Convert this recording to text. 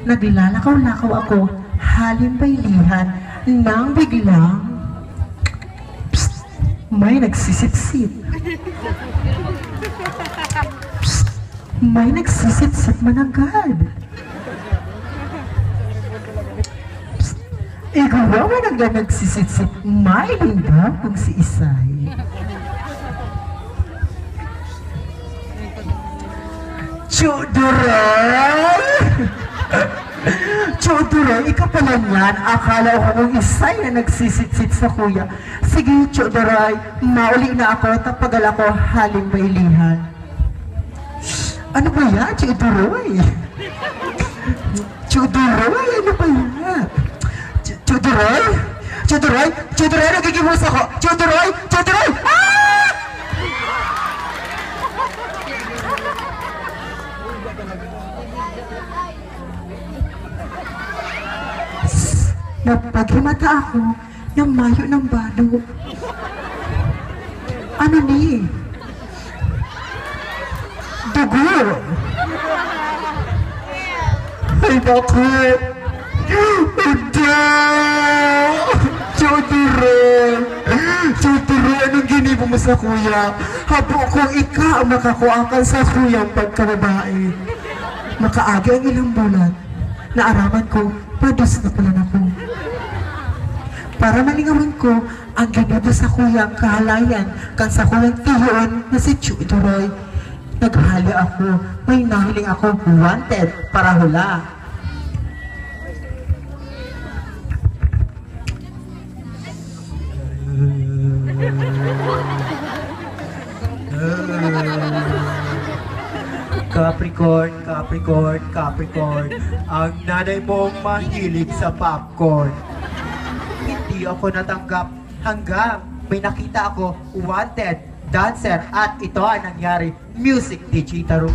Naglalakaw-lakaw ako, halimbaylihan, nang biglang, psst, may nagsisip-sip. Psst, may nagsisip-sip man agad. Psst, ikaw may nagsisip-sip, may linda kung si Isay. Chodoray! Chodoray, ikaw pala yan. Akala ko kung Isay na nagsisitsit sa kuya. Sige, Chodoray, mauli na ako, tapagal ako haling mailihan. Ano ba yan, Chodoray? Chodoray, ano ba yan? Chodoray? Chodoray? Chodoray, nagigimos ako! Chodoray! Chodoray! Ah! Napaghimata ako ng mayo ng balo. Ano ni? Dugo! Ay bakit? Hindi! Chodoray! Chodoray, anong ginibo mo sa kuya? Habo kung ika ang makakuakan sa kuyang pagkababae. Makaagi ang ilang bulan. Naaraman ko, pados na pala na ko. Para malingawan ko ang ginibo sa kuyang kahalayan kan sa kuyang tiyon na si Chodoray. Naghali ako, may nahiling ako wanted para hula. Capricorn, Capricorn, Capricorn, ang nanay mong mahilig sa popcorn. Hindi ako natanggap hanggang may nakita ako wanted dancer at ito ang nangyari, music DJ Taro.